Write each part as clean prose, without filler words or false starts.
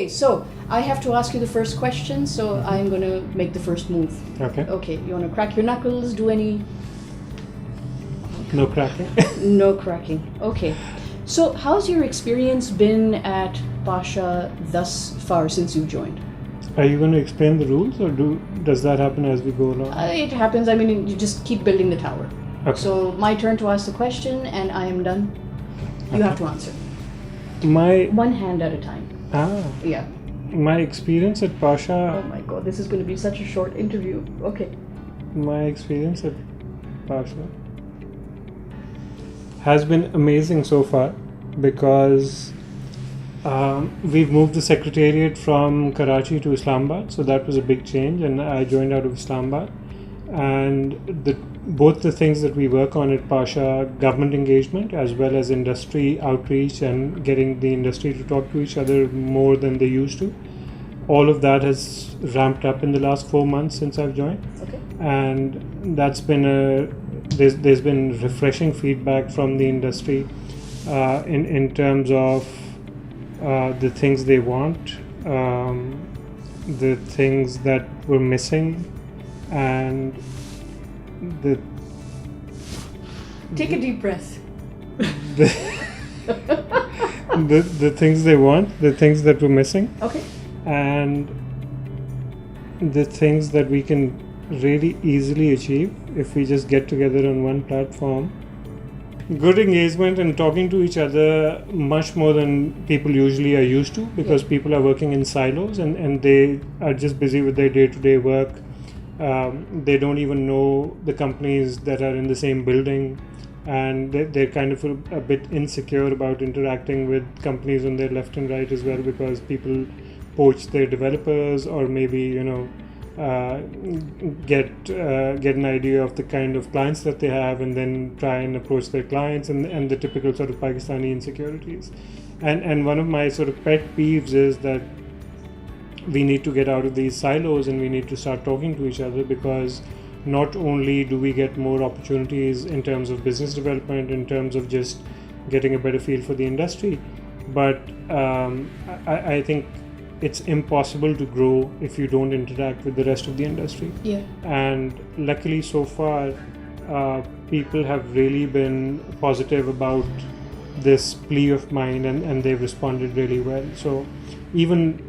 so I have to ask you the first question, so I'm going to make the first move. Okay. Okay, you want to crack your knuckles, do any... No cracking. No cracking. Okay. So how's your experience been at Pasha thus far since you joined? Are you going to explain the rules, or does that happen as we go along? It happens. I mean, you just keep building the tower. Okay. So my turn to ask the question, and I am done. You have to answer. One hand at a time. Yeah. My experience at Pasha... Oh my god, this is going to be such a short interview. Okay. My experience at Pasha has been amazing so far, because we've moved the secretariat from Karachi to Islamabad, so that was a big change, and I joined out of Islamabad. And both the things that we work on at Pasha, government engagement as well as industry outreach and getting the industry to talk to each other more than they used to, all of that has ramped up in the last 4 months since I've joined. Okay. And that's been there's been refreshing feedback from the industry in terms of the things they want, the things that were missing, and Take a deep breath. the things they want, the things that were missing, Okay. and the things that we can really easily achieve if we just get together on one platform. Good engagement and talking to each other much more than people usually are used to, because people are working in silos and they are just busy with their day-to-day work. They don't even know the companies that are in the same building, and they're kind of a bit insecure about interacting with companies on their left and right as well, because people poach their developers, or maybe get an idea of the kind of clients that they have, and then try and approach their clients, and the typical sort of Pakistani insecurities. And one of my sort of pet peeves is that we need to get out of these silos and we need to start talking to each other, because not only do we get more opportunities in terms of business development, in terms of just getting a better feel for the industry, but I think it's impossible to grow if you don't interact with the rest of the industry. Yeah. And luckily so far, people have really been positive about this plea of mine, and they've responded really well. So even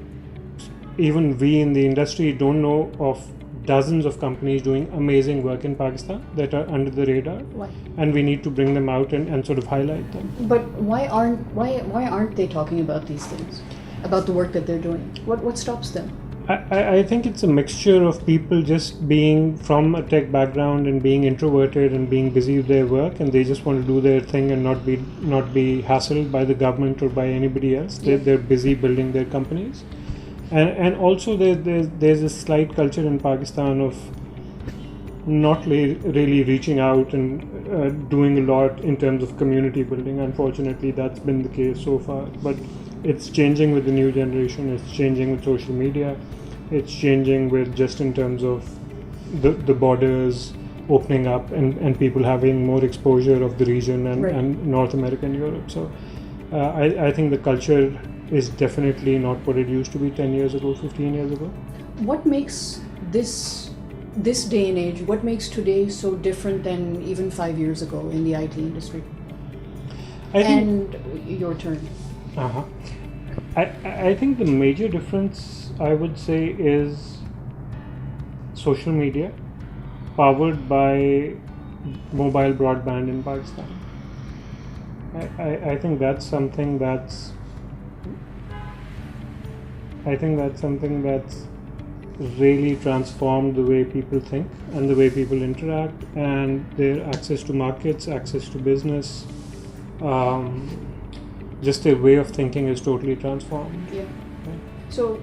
we in the industry don't know of dozens of companies doing amazing work in Pakistan that are under the radar. Why? And we need to bring them out and sort of highlight them. But why aren't they talking about these things, about the work that they're doing? What stops them? I think it's a mixture of people just being from a tech background and being introverted and being busy with their work, and they just want to do their thing and not be hassled by the government or by anybody else. Yeah. They're busy building their companies. And also there's a slight culture in Pakistan of not really reaching out and doing a lot in terms of community building. Unfortunately, that's been the case so far. But it's changing with the new generation. It's changing with social media. It's changing with just in terms of the borders opening up and people having more exposure of the region and North America and Europe. So I think the culture is definitely not what it used to be 10 years ago, 15 years ago. What makes this day and age, what makes today so different than even 5 years ago in the IT industry? And your turn. Uh-huh. I think the major difference, I would say, is social media powered by mobile broadband in Pakistan. I think that's something that's really transformed the way people think and the way people interact, and their access to markets, access to business, just their way of thinking is totally transformed. Yeah. So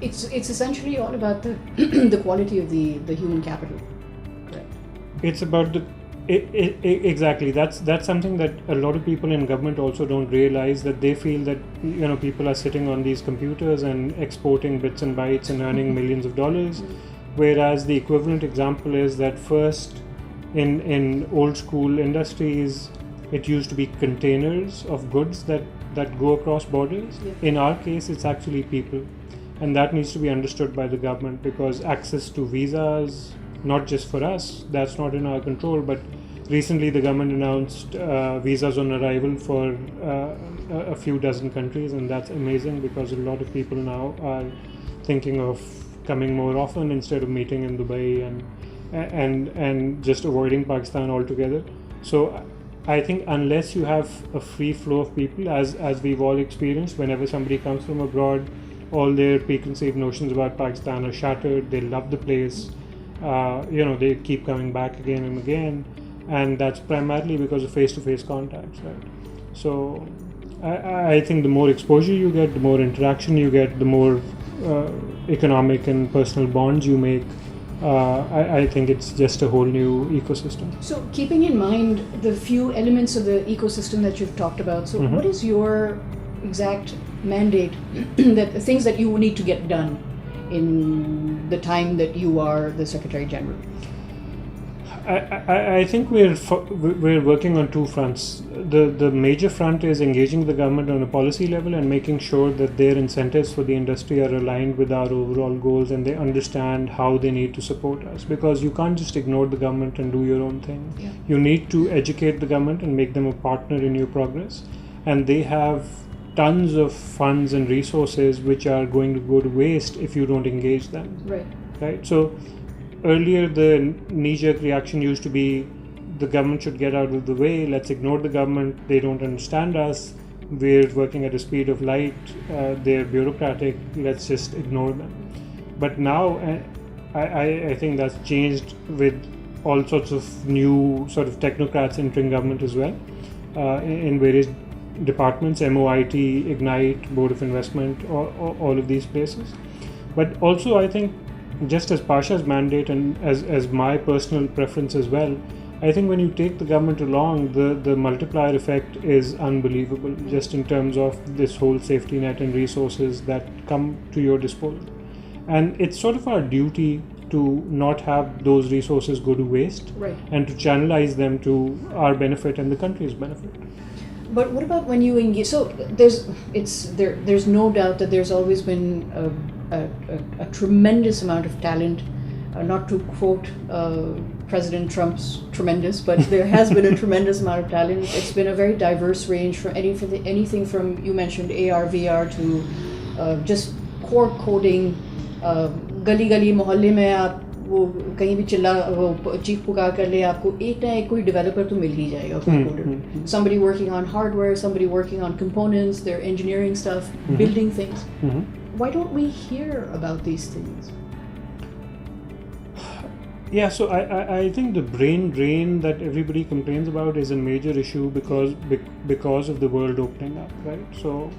it's essentially all about the quality of the human capital. Correct. It's about exactly. That's something that a lot of people in government also don't realize, that they feel that people are sitting on these computers and exporting bits and bytes and earning millions of dollars, whereas the equivalent example is that first in old school industries, it used to be containers of goods that go across borders. Yeah. In our case, it's actually people. And that needs to be understood by the government, because access to visas, not just for us, that's not in our control, but recently the government announced visas on arrival for a few dozen countries, and that's amazing because a lot of people now are thinking of coming more often instead of meeting in Dubai and just avoiding Pakistan altogether. So I think unless you have a free flow of people, as we've all experienced, whenever somebody comes from abroad, all their preconceived notions about Pakistan are shattered. They love the place. They keep coming back again and again, and that's primarily because of face-to-face contacts, right? So I think the more exposure you get, the more interaction you get, the more economic and personal bonds you make. I think it's just a whole new ecosystem. So keeping in mind the few elements of the ecosystem that you've talked about, so what is your exact mandate, that the things that you need to get done in the time that you are the Secretary General? I think we're working on two fronts. The major front is engaging the government on a policy level and making sure that their incentives for the industry are aligned with our overall goals, and they understand how they need to support us, because you can't just ignore the government and do your own thing. Yeah. You need to educate the government and make them a partner in your progress, and they have tons of funds and resources which are going to go to waste if you don't engage them. Right. So earlier the knee-jerk reaction used to be the government should get out of the way, let's ignore the government, they don't understand us, we're working at the speed of light, they're bureaucratic, let's just ignore them. But now I think that's changed with all sorts of new sort of technocrats entering government as well, in various departments, MOIT, Ignite, Board of Investment, all of these places. But also I think, just as Pasha's mandate and as my personal preference as well, I think when you take the government along, the multiplier effect is unbelievable, just in terms of this whole safety net and resources that come to your disposal. And it's sort of our duty to not have those resources go to waste, right, and to channelize them to our benefit and the country's benefit. But what about when you engage? So there's no doubt that there's always been a tremendous amount of talent. Not to quote President Trump's tremendous, but there has been a tremendous amount of talent. It's been a very diverse range from anything from, you mentioned AR, VR, to just core coding. गली गली मोहल्ले में आप वो कहीं भी चिल्ला वो चीख पुकार कर ले, आपको एक ना एक कोई डेवलपर तो मिल ही जाएगा, coder. Somebody working on hardware, somebody working on components, they're engineering stuff, building things. Why don't we hear about these things? Yeah, so I think the brain drain that everybody complains about is a major issue because of the world opening up, right? So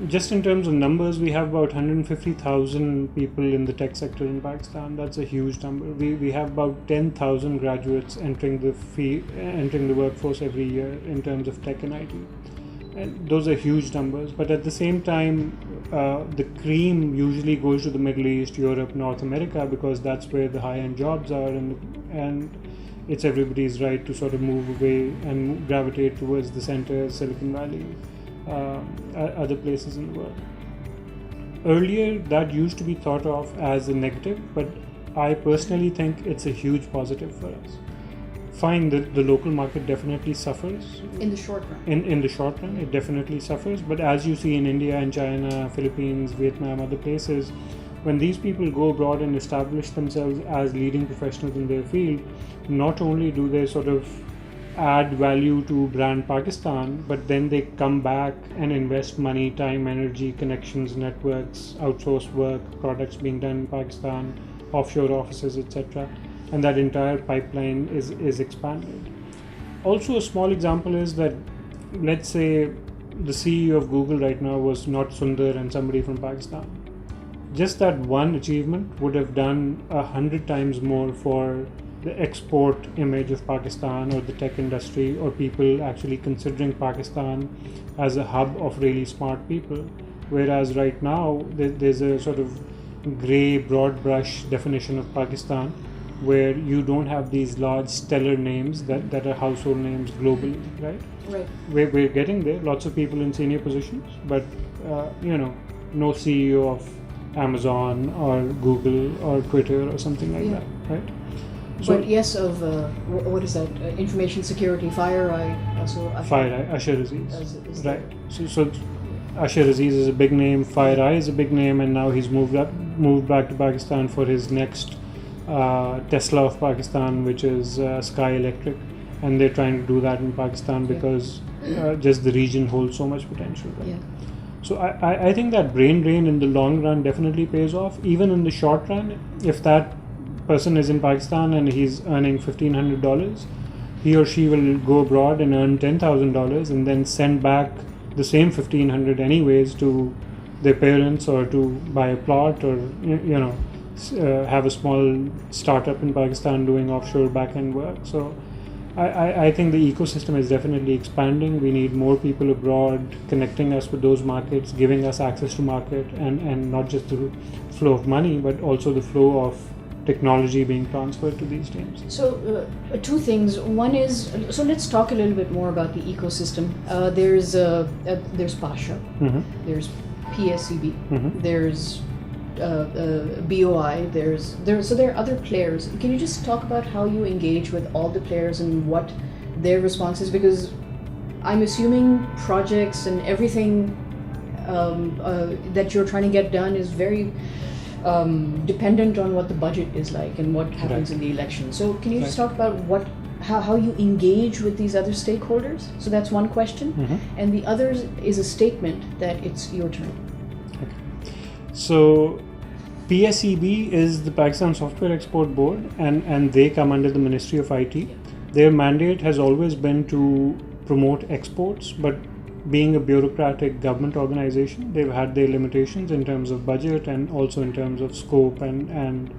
just in terms of numbers, we have about 150,000 people in the tech sector in Pakistan. That's a huge number. We have about 10,000 graduates entering the workforce every year in terms of tech and IT. And those are huge numbers. But at the same time, the cream usually goes to the Middle East, Europe, North America, because that's where the high-end jobs are, and it's everybody's right to sort of move away and gravitate towards the center, Silicon Valley, other places in the world. Earlier, that used to be thought of as a negative, but I personally think it's a huge positive for us. Fine, the local market definitely suffers. In the short run. In the short run, it definitely suffers. But as you see in India and China, Philippines, Vietnam, other places, when these people go abroad and establish themselves as leading professionals in their field, not only do they sort of add value to brand Pakistan, but then they come back and invest money, time, energy, connections, networks, outsourced work, products being done in Pakistan, offshore offices, etc. And that entire pipeline is expanded. Also, a small example is that, let's say the CEO of Google right now was not Sundar and somebody from Pakistan. Just that one achievement would have done 100 times more for the export image of Pakistan or the tech industry, or people actually considering Pakistan as a hub of really smart people. Whereas right now there's a sort of grey broad brush definition of Pakistan, where you don't have these large stellar names that are household names globally, right? Right. We're getting there. Lots of people in senior positions, but no CEO of Amazon or Google or Twitter or something like that, right? But yes, of what is that? Information security, FireEye, also. FireEye, Asher Aziz, is right? So Asher Aziz is a big name. FireEye is a big name, and now he's moved back to Pakistan for his next Tesla of Pakistan, which is Sky Electric, and they're trying to do that in Pakistan because just the region holds so much potential. Right? Yeah. So I think that brain drain in the long run definitely pays off. Even in the short run, if that person is in Pakistan and he's earning $1,500, he or she will go abroad and earn $10,000 and then send back the same $1,500 anyways to their parents, or to buy a plot, or have a small startup in Pakistan doing offshore back-end work. So I think the ecosystem is definitely expanding. We need more people abroad connecting us with those markets, giving us access to market, and not just the flow of money, but also the flow of technology being transferred to these teams. So two things. One is, so let's talk a little bit more about the ecosystem. There's Pasha, there's PSEB, there's BOI, so there are other players. Can you just talk about how you engage with all the players and what their response is? Because I'm assuming projects and everything that you're trying to get done is very dependent on what the budget is like and what happens in the election. So can you just talk about how you engage with these other stakeholders? So that's one question. And the other is a statement that it's your turn. Okay. So PSEB is the Pakistan Software Export Board, and they come under the Ministry of IT. Their mandate has always been to promote exports, but being a bureaucratic government organization, they've had their limitations in terms of budget and also in terms of scope and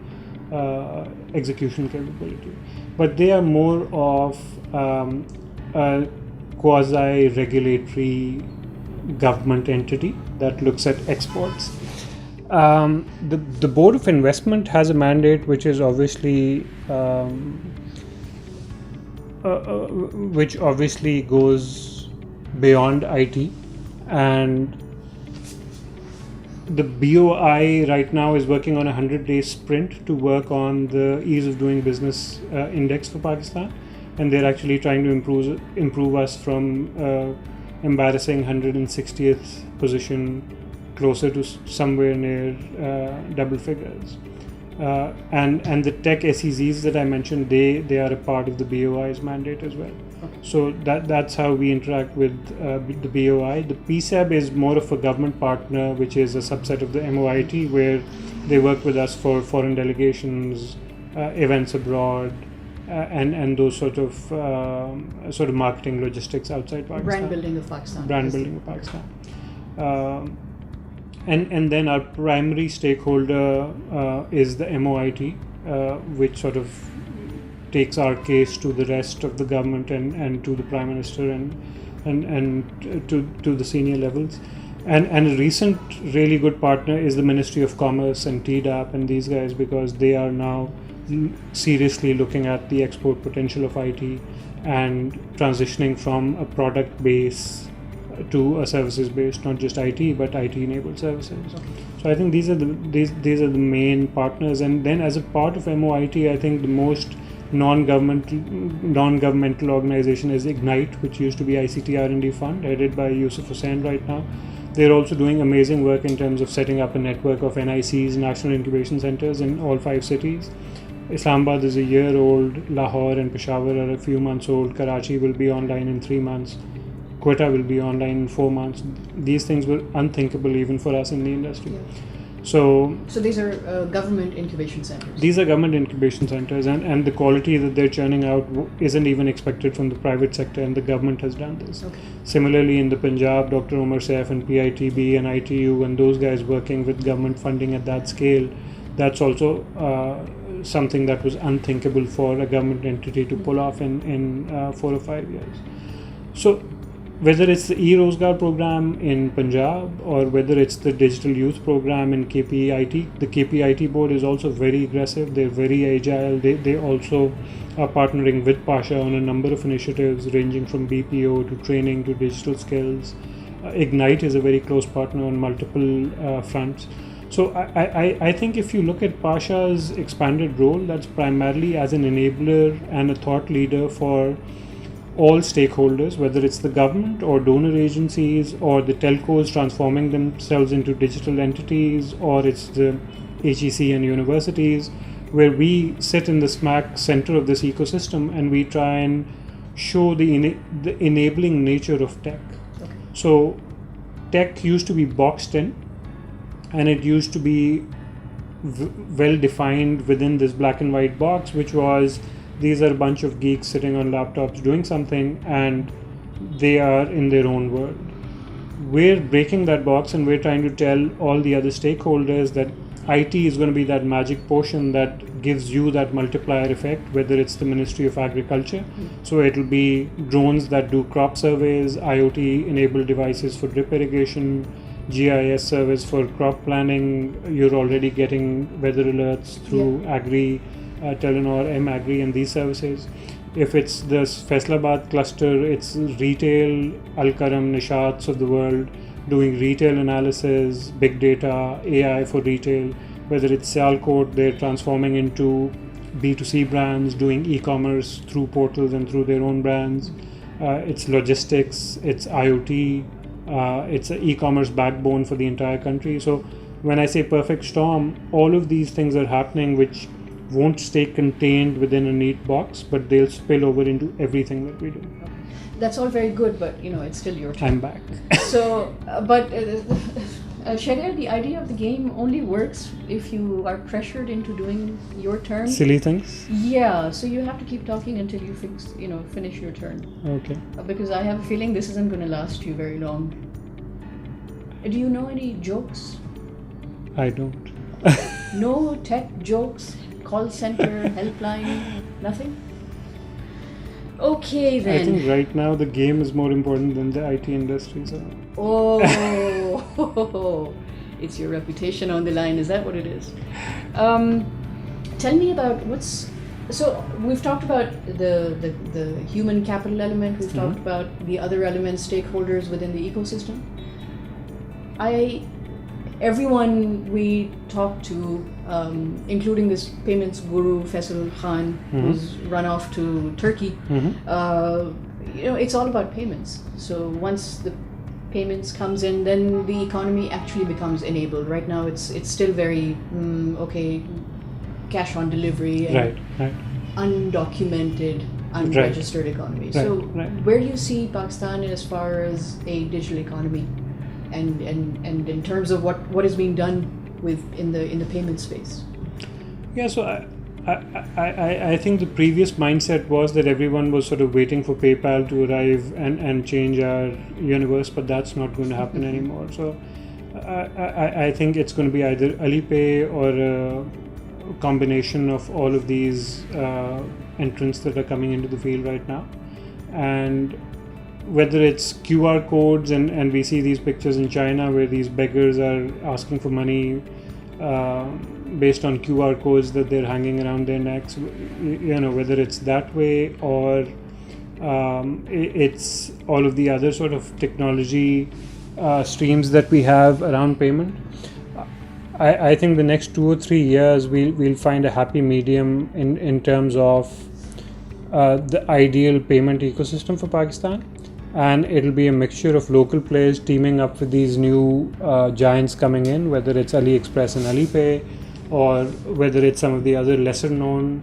execution capability. But they are more of a quasi-regulatory government entity that looks at exports. The Board of Investment has a mandate which is obviously goes beyond IT, and the BOI right now is working on a 100-day sprint to work on the ease of doing business index for Pakistan, and they're actually trying to improve us from embarrassing 160th position closer to somewhere near double figures. And the tech SEZs that I mentioned, they are a part of the BOI's mandate as well. So that's how we interact with the BOI. The PSEB is more of a government partner, which is a subset of the MOIT, where they work with us for foreign delegations, events abroad, and those sort of marketing logistics outside Pakistan. Brand building of Pakistan. And then our primary stakeholder is the MOIT, which sort of takes our case to the rest of the government and to the Prime Minister and to the senior levels. And a recent really good partner is the Ministry of Commerce and TDAP and these guys, because they are now seriously looking at the export potential of IT and transitioning from a product base to a services based, not just IT but IT enabled services. So I think these are the main partners. And then as a part of MOIT, I think the most non-governmental organization is Ignite, which used to be ICT R&D Fund, headed by Yusuf Hussain right now. They're also doing amazing work in terms of setting up a network of NICs, National Incubation Centers, in all 5 cities. Islamabad is a year old, Lahore and Peshawar are a few months old, Karachi will be online in 3 months, Quetta will be online in 4 months. These things were unthinkable even for us in the industry. Yeah. So these are government incubation centers. These are government incubation centers, and the quality that they're churning out isn't even expected from the private sector, and the government has done this. Okay. Similarly, in the Punjab, Dr. Umar Saif and PITB and ITU and those guys working with government funding at that scale, that's also something that was unthinkable for a government entity to pull off in 4 or 5 years. So whether it's the e-Rozgar program in Punjab or whether it's the digital youth program in KPIT, the KPIT board is also very aggressive. They're very agile. They also are partnering with Pasha on a number of initiatives ranging from BPO to training to digital skills. Ignite is a very close partner on multiple fronts. So I think if you look at Pasha's expanded role, that's primarily as an enabler and a thought leader for all stakeholders, whether it's the government or donor agencies or the telcos transforming themselves into digital entities, or it's the HEC and universities, where we sit in the smack center of this ecosystem and we try and show the enabling nature of tech. Okay. So tech used to be boxed in, and it used to be well defined within this black and white box, which was these are a bunch of geeks sitting on laptops doing something and they are in their own world. We're breaking that box and we're trying to tell all the other stakeholders that IT is going to be that magic potion that gives you that multiplier effect, whether it's the Ministry of Agriculture. So it'll be drones that do crop surveys, IoT enabled devices for drip irrigation, GIS service for crop planning. You're already getting weather alerts through Agri, Telenor, M-Agri and these services. If it's the Faisalabad cluster, it's retail, Al-Karam, Nishaats of the world doing retail analysis, big data, AI for retail. Whether it's Sialkot, they're transforming into B2C brands, doing e-commerce through portals and through their own brands. It's logistics, it's IoT, it's an e-commerce backbone for the entire country. So when I say perfect storm, all of these things are happening which won't stay contained within a neat box, but they'll spill over into everything that we do. That's all very good, but it's still your turn. I'm back. So, Shehryar, the idea of the game only works if you are pressured into doing your turn. Silly things? Yeah, so you have to keep talking until you finish your turn. Okay. Because I have a feeling this isn't going to last you very long. Do you know any jokes? I don't. No tech jokes? Call center, helpline, nothing? Okay then. I think right now the game is more important than the IT industry. So. Oh, it's your reputation on the line. Is that what it is? Tell me about so we've talked about the human capital element. We've talked about the other elements, stakeholders within the ecosystem. Everyone we talk to, including this payments guru Faisal Khan, who's run off to Turkey, it's all about payments. So once the payments comes in, then the economy actually becomes enabled. Right now, it's still very cash on delivery and undocumented, unregistered economy. So where do you see Pakistan as far as a digital economy? And in terms of what is being done in the payment space. Yeah, so I think the previous mindset was that everyone was sort of waiting for PayPal to arrive and change our universe, but that's not going to happen anymore. So I think it's going to be either Alipay or a combination of all of these entrants that are coming into the field right now. And whether it's QR codes and we see these pictures in China where these beggars are asking for money based on QR codes that they're hanging around their necks, whether it's that way or it's all of the other sort of technology streams that we have around payment. I think the next 2 or 3 years we'll find a happy medium in terms of the ideal payment ecosystem for Pakistan. And it'll be a mixture of local players teaming up with these new giants coming in, whether it's AliExpress and Alipay, or whether it's some of the other lesser known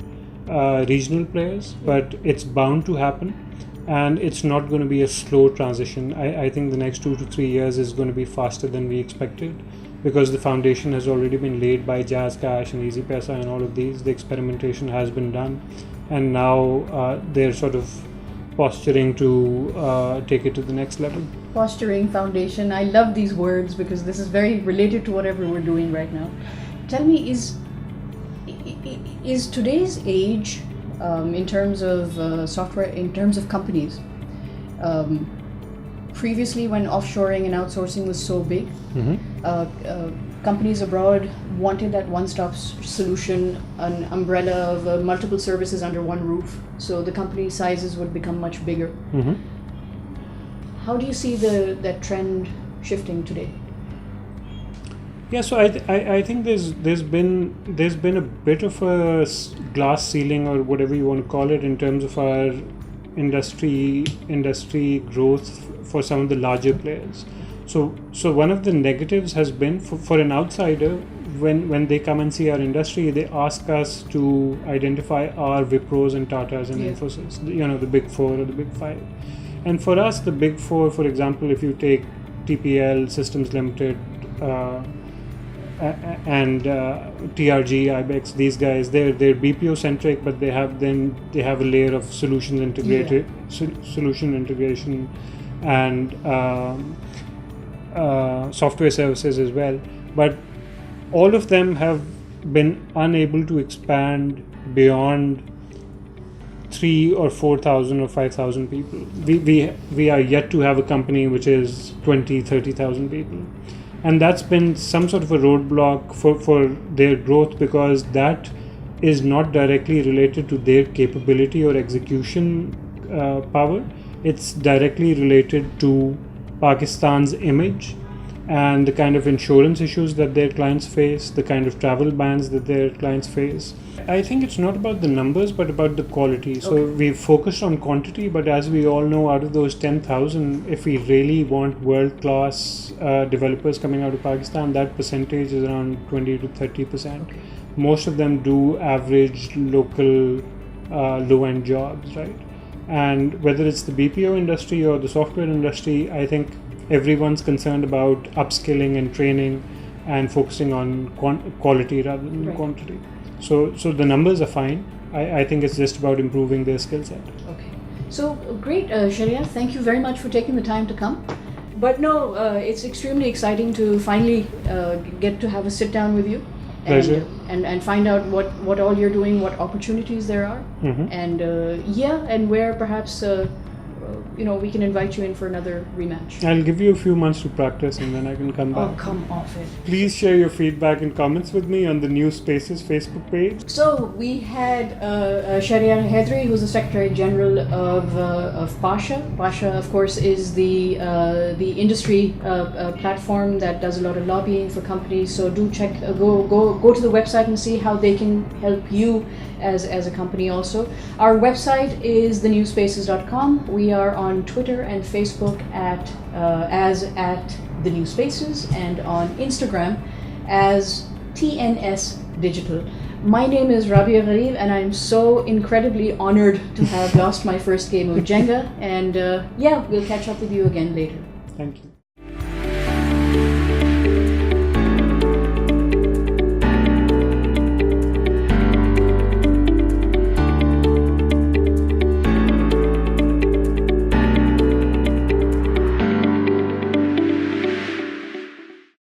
regional players. But it's bound to happen, and it's not going to be a slow transition. I think the next 2 to 3 years is going to be faster than we expected, because the foundation has already been laid by Jazz Cash and Easy Paisa and all of these. The experimentation has been done, and now they're sort of posturing to take it to the next level. Posturing, foundation. I love these words because this is very related to whatever we're doing right now. Tell me, is today's age, in terms of software, in terms of companies, previously when offshoring and outsourcing was so big, Mm-hmm. companies abroad wanted that one-stop solution, an umbrella of multiple services under one roof, so the company sizes would become much bigger. Mm-hmm. How do you see that trend shifting today? Yeah, so I think there's been a bit of a glass ceiling or whatever you want to call it in terms of our industry growth for some of the larger players. So one of the negatives has been for an outsider, when they come and see our industry, they ask us to identify our Wipros and Tatas and Yeah. Infosys, the big four or the big five. And for us, the big four, for example, if you take TPL, Systems Limited, and TRG, IBEX, these guys, they're BPO centric, but they have a layer of solution integration and software services as well. But all of them have been unable to expand beyond 3,000 or 4,000 or 5,000 people. We are yet to have a company which is 20,000-30,000 people. And that's been some sort of a roadblock for their growth, because that is not directly related to their capability or execution power. It's directly related to Pakistan's image and the kind of insurance issues that their clients face, the kind of travel bans that their clients face. I think it's not about the numbers, but about the quality. So Okay. we've focused on quantity, but as we all know, out of those 10,000, if we really want world-class developers coming out of Pakistan, that percentage is around 20 to 30%. Okay. Most of them do average local low-end jobs, right? And whether it's the BPO industry or the software industry, I think everyone's concerned about upskilling and training and focusing on quality rather than Right. quantity. So the numbers are fine. I think it's just about improving their skill set. Okay. So great, Shehryar. Thank you very much for taking the time to come. But no, it's extremely exciting to finally get to have a sit down with you. Pleasure. And find out what all you're doing, what opportunities there are, Mhm. and and where perhaps we can invite you in for another rematch. I'll give you a few months to practice and then I can come Oh, back. come off it. Please share your feedback and comments with me on the New Spaces Facebook page. So we had Shehryar Hydri, who's the Secretary General of Pasha. Pasha, of course, is the industry platform that does a lot of lobbying for companies. So do check, go to the website and see how they can help you as a company also. Our website is thenewspaces.com. We are on Twitter and Facebook at the New Spaces, and on Instagram as TNS Digital. My name is Rabia Gharib, and I'm so incredibly honored to have lost my first game of Jenga. And we'll catch up with you again later. Thank you.